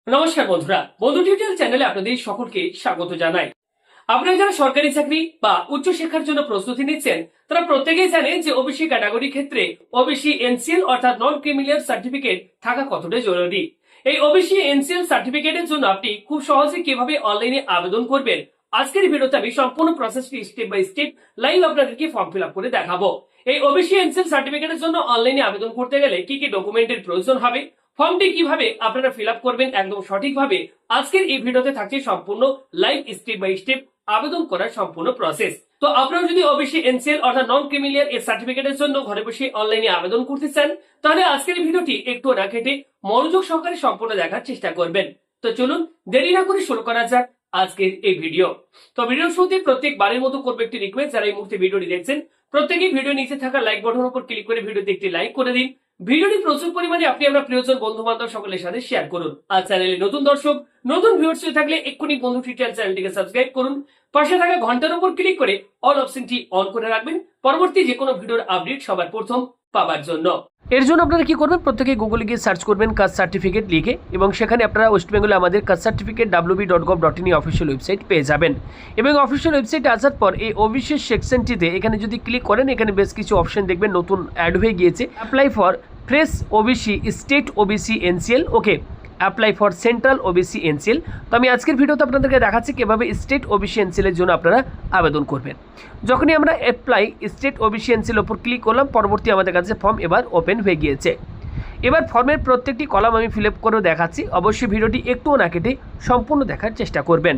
নমস্কার বন্ধুরা, বন্ধু টিউটোরিয়াল চ্যানেলে আপনাদের সকলকে স্বাগত জানাই। আপনারা যারা সরকারি চাকরি বা উচ্চশিক্ষার জন্য প্রস্তুতি নিচ্ছেন তারা প্রত্যেকেই জানেন যে ওবিসি ক্যাটাগরি ক্ষেত্রে ওবিসি এনসিএল অর্থাৎ নন ক্রিমিলিয়ার সার্টিফিকেট থাকা কতটা জরুরি। এই ওবিসি এনসিএল সার্টিফিকেটের জন্য আপনি খুব সহজে কিভাবে অনলাইনে আবেদন করবেন, আজকের ভিডিওতে আমি সম্পূর্ণ প্রসেসটি স্টেপ বাই স্টেপ লাইভ আপনাদেরকে ফর্ম ফিল আপ করে দেখাবো। এই ওবিসি এনসিএল সার্টিফিকেটের জন্য অনলাইনে আবেদন করতে গেলে কি কি ডকুমেন্টের প্রয়োজন হবে, ফর্মটি কিভাবে আপনারা ফিল আপ করবেন একদম সঠিকভাবে, আজকের এই ভিডিওতে থাকছে সম্পূর্ণ লাইভ স্টেপ বাই স্টেপ আবেদন করার সম্পূর্ণ প্রসেস। তো আপনারা যদি ওবিসি এনসিএল অর্থাৎ নন ক্রিমিলিয়ার এর সার্টিফিকেটের জন্য ঘরে বসে অনলাইনে আবেদন করতে চান তাহলে আজকের ভিডিওটি একটু না কেটে মনোযোগ সহকারে সম্পূর্ণ দেখার চেষ্টা করবেন। তো চলুন দেরি না করে শুরু করা যাক আজকের এই ভিডিও। তো ভিডিওর শুরুতে প্রত্যেকবারের মতো করবে একটি রিকোয়েস্ট, যারা এই মুহূর্তে ভিডিওটি দেখছেন প্রত্যেকেই ভিডিও নিচে থাকা লাইক বাটনের উপর ক্লিক করে ভিডিওতে একটি লাইক করে দিন। ভিডিওটি প্রচুর পরিমাণে আপনি আপনার প্রিয়জন বন্ধু বান্ধব সকলের সাথে শেয়ার করুন। আর চ্যানেলে নতুন দর্শক নতুন ভিউয়ার্স হয়ে থাকলে এক্ষুনি বন্ধু টিউটোরিয়াল চ্যানেলটিকে সাবস্ক্রাইব করুন, পাশে থাকা ঘন্টার উপর ক্লিক করে অল অপশনটি অন করে রাখবেন পরবর্তী যে কোনো ভিডিওর আপডেট সবার প্রথম পাওয়ার জন্য। এর জন্য আপনারা কি করবেন, প্রত্যেকে গুগলে গিয়ে সার্চ করবেন কাস্ট সার্টিফিকেট লিখে এবং সেখানে আপনারা ওয়েস্ট বেঙ্গলে আমাদের caste certificate www.gov.in official website পেয়ে যাবেন। এবং অফিসিয়াল ওয়েবসাইটে আসার পর এই ওবিসি সেকশনটিতে এখানে যদি ক্লিক করেন এখানে বেশ কিছু অপশন দেখবেন নতুন অ্যাড হয়ে গিয়েছে। Apply for fresh OBC state OBC NCL, okay apply for central OBC NCL. তো আমি আজকের ভিডিওতে আপনাদেরকে দেখাচ্ছি কীভাবে স্টেট ওবিসি এনসিএলের জন্য আপনারা আবেদন করবেন। যখনই আমরা অ্যাপ্লাই স্টেট ওবিসি এনসিএল ওপর ক্লিক করলাম পরবর্তী আমাদের কাছে ফর্ম এবার ওপেন হয়ে গিয়েছে। এবার ফর্মের প্রত্যেকটি কলাম আমি ফিল আপ করে দেখাচ্ছি, অবশ্যই ভিডিওটি একটুও না কেটে সম্পূর্ণ দেখার চেষ্টা করবেন।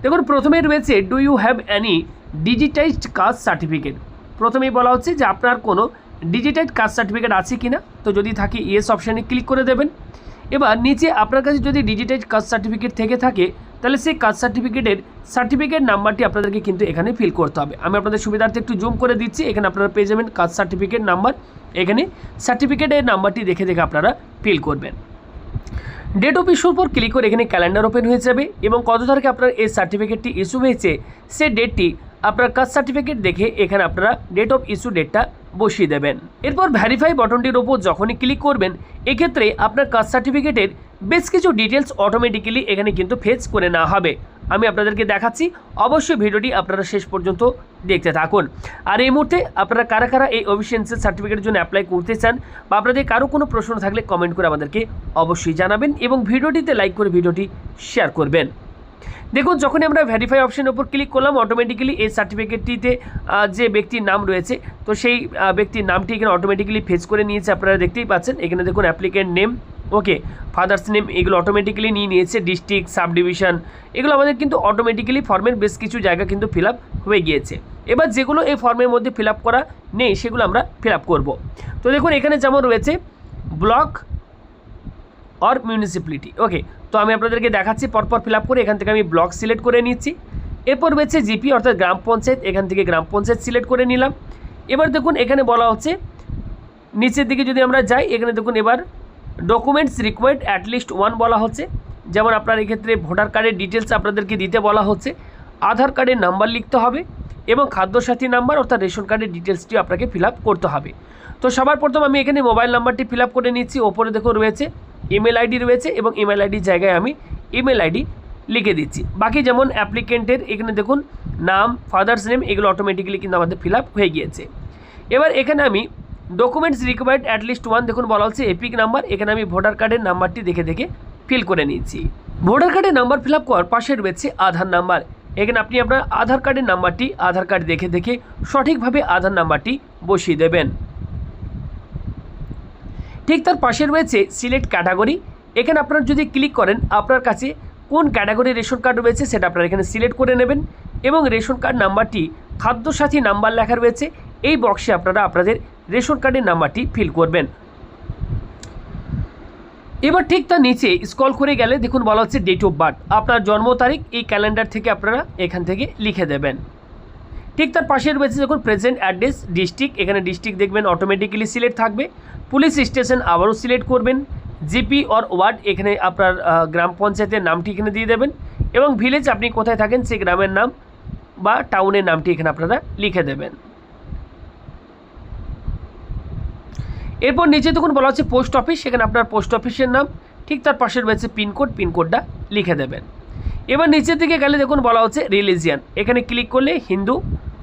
দেখুন প্রথমেই রয়েছে do you have any digitised caste certificate. প্রথমেই বলা হচ্ছে যে আপনার কোনো ডিজিটাইজড কাস্ট সার্টিফিকেট আছে কিনা, তো যদি থাকে ইয়েস অপশানে ক্লিক করে দেবেন। এবার নিচে আপনার কাছে যদি ডিজিটাইজড কাস্ট সার্টিফিকেট থেকে থাকে তাহলে সেই কাস্ট সার্টিফিকেট নাম্বারটি আপনাদেরকে কিন্তু এখানে ফিল করতে হবে। আমি আপনাদের সুবিধার্থে একটু জুম করে দিচ্ছি, এখানে আপনারা পেয়ে যাবেন কাস্ট সার্টিফিকেট নাম্বার, এখানে সার্টিফিকেটের নাম্বারটি দেখে দেখে আপনারা ফিল করবেন। ডেট অফ ইস্যুর উপর ক্লিক করে এখানে ক্যালেন্ডার ওপেন হয়ে যাবে এবং কত তারিখে আপনার এই সার্টিফিকেটটি ইস্যু হয়েছে সে ডেটটি আপনার কাস্ট সার্টিফিকেট দেখে এখানে আপনারা ডেট অফ ইস্যু ডেটটা বসিয়ে দেবেন। এরপর ভ্যারিফাই বাটনটির ওপর যখনই ক্লিক করবেন এক্ষেত্রে আপনার কাস্ট সার্টিফিকেটের বেশ কিছু ডিটেলস অটোমেটিক্যালি এখানে কিন্তু ফেচ করে নেওয়া হবে। আমি আপনাদেরকে দেখাচ্ছি, অবশ্যই ভিডিওটি আপনারা শেষ পর্যন্ত দেখতে থাকুন। আর এই মুহূর্তে আপনারা কারা কারা এই ওবিসি এনসিএল সার্টিফিকেটের জন্য অ্যাপ্লাই করতে চান বা আপনাদের কারো কোনো প্রশ্ন থাকলে কমেন্ট করে আমাদেরকে অবশ্যই জানাবেন এবং ভিডিওটিতে লাইক করে ভিডিওটি শেয়ার করবেন। দেখুন যখনই আমরা ভেরিফাই অপশনের উপর ক্লিক করলাম অটোমেটিক্যালি এই সার্টিফিকেটটিতে যে ব্যক্তির নাম রয়েছে তো সেই ব্যক্তির নামটি এখানে অটোমেটিক্যালি ফেচ করে নিয়েছে, আপনারা দেখতেই পাচ্ছেন। এখানে দেখুন অ্যাপ্লিকেন্ট নেম, ওকে ফাদার্স নেম, এগুলো অটোমেটিক্যালি নিয়ে নিয়েছে। ডিস্ট্রিক্ট, সাব ডিভিশন, এগুলো আমাদের কিন্তু অটোমেটিক্যালি ফর্মের বেশ কিছু জায়গা কিন্তু ফিল আপ হয়ে গিয়েছে। এবার যেগুলো এই ফর্মের মধ্যে ফিল আপ করা নেই সেগুলো আমরা ফিল আপ করবো। তো দেখুন এখানে যেমন রয়েছে ব্লক অর মিউনিসিপ্যালিটি, ওকে তো আমি আপনাদেরকে দেখাচ্ছি পরপর ফিল আপ করে। এখান থেকে আমি ব্লক সিলেক্ট করে নিচ্ছি। এরপর রয়েছে জিপি অর্থাৎ গ্রাম পঞ্চায়েত, এখান থেকে গ্রাম পঞ্চায়েত সিলেক্ট করে নিলাম। এবার দেখুন এখানে বলা হচ্ছে নিচের দিকে যদি আমরা যাই এখানে দেখুন এবার ডকুমেন্টস রিকোয়ার্ড অ্যাটলিস্ট ওয়ান বলা হচ্ছে, যেমন আপনার এক্ষেত্রে ভোটার কার্ডের ডিটেলস আপনাদেরকে দিতে বলা হচ্ছে, আধার কার্ডের নাম্বার লিখতে হবে এবং খাদ্যসাথী নাম্বার অর্থাৎ রেশন কার্ডের ডিটেলসটিও আপনাকে ফিল আপ করতে হবে। তো সবার প্রথম আমি এখানে মোবাইল নাম্বারটি ফিল আপ করে নিচ্ছি। ওপরে দেখুন রয়েছে ইমেল আইডি রয়েছে এবং ইমেল আইডির জায়গায় আমি ইমেল আইডি লিখে দিচ্ছি। বাকি যেমন অ্যাপ্লিকেন্টের এখানে দেখুন নাম, ফাদার্স নেম, এগুলো অটোমেটিক্যালি কিন্তু আমাদের ফিল আপ হয়ে গিয়েছে। এবার এখানে আমি ডকুমেন্টস রিকোয়ার্ড অ্যাটলিস্ট ওয়ান দেখুন বলা হচ্ছে এপিক নাম্বার, এখানে আমি ভোটার কার্ডের নাম্বারটি দেখে দেখে ফিল করে নিচ্ছি। ভোটার কার্ডের নাম্বার ফিল আপ করার পাশে রয়েছে আধার নাম্বার, এখানে আপনি আপনার আধার কার্ডের নাম্বারটি আধার কার্ড দেখে দেখে সঠিকভাবে আধার নাম্বারটি বসিয়ে দেবেন। ঠিক তার পাশে রয়েছে সিলেক্ট ক্যাটাগরি, এখানে আপনারা যদি ক্লিক করেন আপনার কাছে কোন ক্যাটাগরির রেশন কার্ড রয়েছে সেটা আপনারা এখানে সিলেক্ট করে নেবেন এবং রেশন কার্ড নাম্বারটি খাদ্যসাথী নাম্বার লেখা রয়েছে এই বক্সে আপনারা আপনাদের রেশন কার্ডের নাম্বারটি ফিল করবেন। এবার ঠিক তার নিচে স্ক্রল করে গেলে দেখুন বলা হচ্ছে ডেট অফ বার্থ, আপনার জন্ম তারিখ এই ক্যালেন্ডার থেকে আপনারা এখান থেকে লিখে দেবেন। ঠিক তার পাশে রয়েছে দেখুন প্রেজেন্ট অ্যাড্রেস ডিস্ট্রিক্ট, এখানে ডিস্ট্রিক্ট দেখবেন অটোমেটিক্যালি সিলেক্ট থাকবে। পুলিশ স্টেশন আবারও সিলেক্ট করবেন। জিপি অর ওয়ার্ড এখানে আপনার গ্রাম পঞ্চায়েতের নামটি এখানে দিয়ে দেবেন এবং ভিলেজ আপনি কোথায় থাকেন সেই গ্রামের নাম বা টাউনের নামটি এখানে আপনারা লিখে দেবেন। এরপর নিচে দেখুন বলা হচ্ছে পোস্ট অফিস, সেখানে আপনার পোস্ট অফিসের নাম, ঠিক তার পাশে রয়েছে পিনকোড, পিনকোডটা লিখে দেবেন। এবার নিচের দিকে গেলে দেখুন বলা হচ্ছে রিলিজিয়ান, এখানে ক্লিক করলে হিন্দু।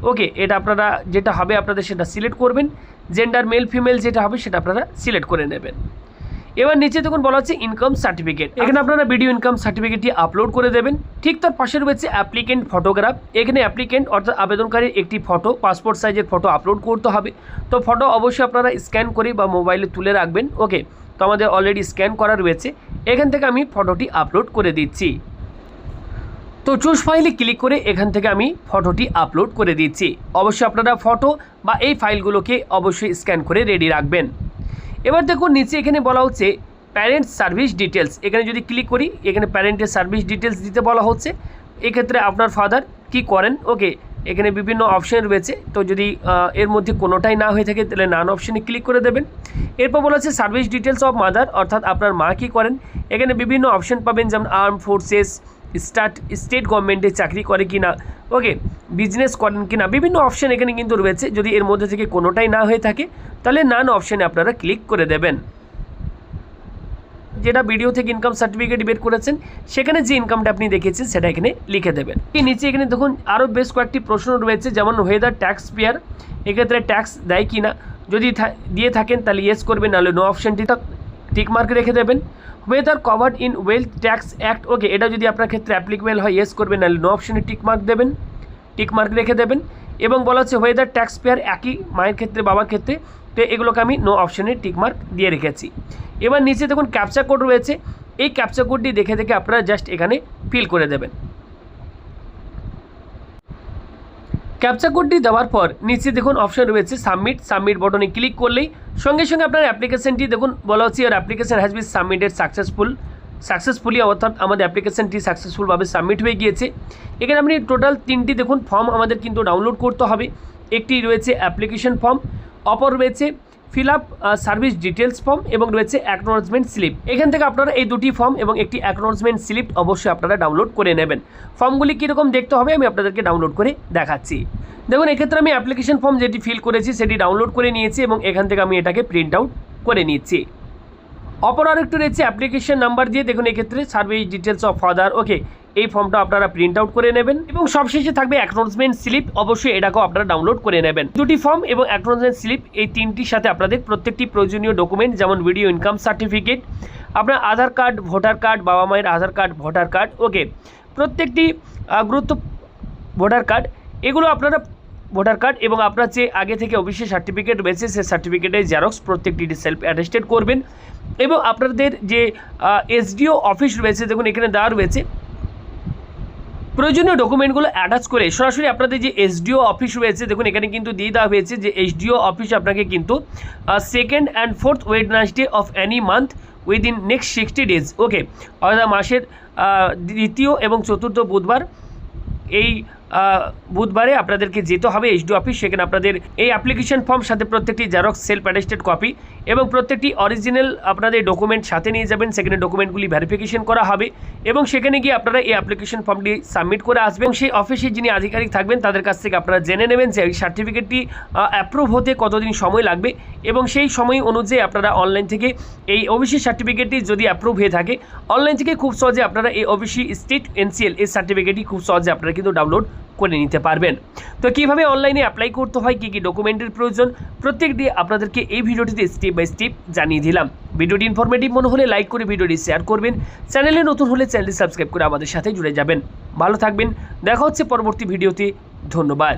ওকে, এটা আপনারা যেটা হবে আপনাদের সেটা সিলেক্ট করবেন। জেন্ডার মেল ফিমেল যেটা হবে সেটা আপনারা সিলেক্ট করে নেবেন। এবার নিচে দেখুন বলা হচ্ছে ইনকাম সার্টিফিকেট, এখানে আপনারা ভিডিও ইনকাম সার্টিফিকেটটি আপলোড করে দেবেন। ঠিক তার পাশে রয়েছে অ্যাপ্লিকেন্ট ফটোগ্রাফ, এখানে অ্যাপ্লিকেন্ট অর্থাৎ আবেদনকারীর একটি ফটো, পাসপোর্ট সাইজের ফটো আপলোড করতে হবে। তো ফটো অবশ্যই আপনারা স্ক্যান করে বা মোবাইলে তুলে রাখবেন। ওকে, তো আমাদের অলরেডি স্ক্যান করা রয়েছে, এখান থেকে আমি ফটোটি আপলোড করে দিচ্ছি। তো চুজ ফাইলে ক্লিক করে এখান থেকে আমি ফটোটি আপলোড করে দিচ্ছি। অবশ্যই আপনারা ফটো বা এই ফাইলগুলোকে অবশ্যই স্ক্যান করে রেডি রাখবেন। এবার দেখুন নিচে এখানে বলা হচ্ছে প্যারেন্টস সার্ভিস ডিটেলস, এখানে যদি ক্লিক করি এখানে প্যারেন্টের সার্ভিস ডিটেলস দিতে বলা হচ্ছে। এক্ষেত্রে আপনার ফাদার কি করেন, ওকে, এখানে বিভিন্ন অপশান রয়েছে। তো যদি এর মধ্যে কোনোটাই না হয়ে থাকে তাহলে নান অপশানে ক্লিক করে দেবেন। এরপর বলা হচ্ছে সার্ভিস ডিটেলস অফ মাদার, অর্থাৎ আপনার মা কী করেন। এখানে বিভিন্ন অপশান পাবেন, যেমন আর্ম ফোর্সেস, স্টেট গভর্নমেন্টে চাকরি করে কিনা, ওকে, বিজনেস করেন কিনা, বিভিন্ন অপশান এখানে কিন্তু রয়েছে। যদি এর মধ্যে থেকে কোনোটাই না হয়ে থাকে তাহলে নান অপশানে আপনারা ক্লিক করে দেবেন। যেটা ভিডিও থেকে ইনকাম সার্টিফিকেট বের করেছেন সেখানে যে ইনকামটা আপনি দেখেছেন সেটা এখানে লিখে দেবেন। এই নিচে এখানে দেখুন আরও বেশ কয়েকটি প্রশ্ন রয়েছে, যেমন ওয়েদার ট্যাক্স পেয়ার, এক্ষেত্রে ট্যাক্স দেয় কিনা, যদি দিয়ে থাকেন তাহলে ইয়েস করবেন, নাহলে নো অপশানটি টিক মার্ক রেখে দেবেন। Whether covered in wealth tax act, okay, এটা যদি আপনার ক্ষেত্রে অ্যাপ্লিকেবল হয় ইয়েস করবেন, নাহলে নো অপশানে টিক মার্ক দেবেন, টিক মার্ক রেখে দেবেন। এবং বলা হচ্ছে ওয়েদার ট্যাক্স পেয়ার একই মায়ের ক্ষেত্রে বাবার ক্ষেত্রে, তো এগুলোকে আমি নো অপশানে টিক মার্ক দিয়ে রেখেছি। এবার নিচে দেখুন ক্যাপচা কোড রয়েছে, এই ক্যাপচা কোডটি দেখে আপনারা জাস্ট এখানে ফিল করে দেবেন। ক্যাপচা কোডটি দেওয়ার পর নিচে দেখুন অপশন রয়েছে সাবমিট, সাবমিট বটনে ক্লিক করলেই সঙ্গে সঙ্গে আপনার অ্যাপ্লিকেশনটি দেখুন বলা হচ্ছে your application has been submitted successfully, অর্থাৎ আমাদের অ্যাপ্লিকেশনটি সাকসেসফুলভাবে সাবমিট হয়ে গিয়েছে। এখানে আপনি টোটাল 3টি দেখুন ফর্ম আমাদের কিন্তু ডাউনলোড করতে হবে। একটি রয়েছে অ্যাপ্লিকেশন ফর্ম, অপর রয়েছে fill up service details form এবং রয়েছে অ্যাকনোলেজমেন্ট স্লিপ। এখান থেকে আপনারা এই দুটি ফর্ম এবং একটি অ্যাকনোলেজমেন্ট স্লিপ অবশ্যই আপনারা ডাউনলোড করে নেবেন। ফর্মগুলি কীরকম দেখতে হবে আমি আপনাদেরকে ডাউনলোড করে দেখাচ্ছি। দেখুন এক্ষেত্রে আমি অ্যাপ্লিকেশন ফর্ম যেটি ফিল করেছি সেটি ডাউনলোড করে নিয়েছি এবং এখান থেকে আমি এটাকে প্রিন্ট আউট করে নিচ্ছি। অপর আরেকটু রয়েছে অ্যাপ্লিকেশন নাম্বার দিয়ে, দেখুন এক্ষেত্রে সার্ভিস ডিটেলস অফ ফাদার, ওকে, এই ফর্মটা আপনারা প্রিন্ট আউট করে নেবেন। এবং সবশেষে থাকবে অ্যাকনোলেজমেন্ট স্লিপ, অবশ্যই এটাকেও আপনারা ডাউনলোড করে নেবেন। দুটি ফর্ম এবং অ্যাকনোলেজমেন্ট স্লিপ এই তিনটির সাথে আপনাদের প্রত্যেকটি প্রয়োজনীয় ডকুমেন্ট, যেমন ভিডিও ইনকাম সার্টিফিকেট, আপনার আধার কার্ড, ভোটার কার্ড, বাবা মায়ের আধার কার্ড, ভোটার কার্ড, ওকে, প্রত্যেকটি ভোটার কার্ড, এগুলো আপনারা ভোটার কার্ড এবং আপনার যে আগে থেকে অফিসের সার্টিফিকেট রয়েছে সেই সার্টিফিকেটের জেরক্স প্রত্যেকটি সেলফ অ্যাটেস্টেড করবেন। এবং আপনাদের যে এসডিও অফিস রয়েছে দেখুন এখানে দেওয়া রয়েছে, প্রয়োজনীয় ডকুমেন্টগুলো অ্যাটাচ করে সরাসরি আপনাদের যে এসডিও অফিস রয়েছে দেখুন এখানে কিন্তু দিয়ে দেওয়া হয়েছে যে এসডিও অফিস আপনাকে কিন্তু 2nd and 4th Wednesday of any month within next 60 days, ওকে, অর্থাৎ মাসের দ্বিতীয় এবং চতুর্থ বুধবার, এই বুধবারে আপনাদেরকে যেতে হবে এসডিও অফিস। সেখানে আপনাদের এই অ্যাপ্লিকেশন ফর্ম সাথে প্রত্যেকটি জেরক্স সেলফ অ্যাটেস্টেড কপি এবং প্রত্যেকটি অরিজিনাল আপনাদের ডকুমেন্ট সাথে নিয়ে যাবেন। সেখানে ডকুমেন্টগুলি ভেরিফিকেশন করা হবে এবং সেখানে গিয়ে আপনারা এই অ্যাপ্লিকেশন ফর্মটি সাবমিট করে আসবেন। সেই অফিসে যিনি আধিকারিক থাকবেন তাদের কাছ থেকে আপনারা জেনে নেবেন যে এই সার্টিফিকেটটি অ্যাপ্রুভ হতে কতদিন সময় লাগবে এবং সেই সময় অনুযায়ী আপনারা অনলাইন থেকে এই ওবিসি সার্টিফিকেটটি যদি অ্যাপ্রুভ হয়ে থাকে অনলাইন থেকে খুব সহজে আপনারা এই ওবিসি স্টেট এনসিএল এই সার্টিফিকেটটি খুব সহজে আপনারা কিন্তু ডাউনলোড করে নিতে পারবেন। তো কীভাবে অনলাইনে অ্যাপ্লাই করতে হয়, কী কী ডকুমেন্টের প্রয়োজন, প্রত্যেকটি আপনাদেরকে এই ভিডিওটিতে স্টেপ বাই স্টেপ জানিয়ে দিলাম। ভিডিওটি ইনফরমেটিভ মনে হলে লাইক করে ভিডিওটি শেয়ার করবেন, চ্যানেলে নতুন হলে চ্যানেলটি সাবস্ক্রাইব করে আমাদের সাথে জুড়ে যাবেন। ভালো থাকবেন, দেখা হচ্ছে পরবর্তী ভিডিওতে, ধন্যবাদ।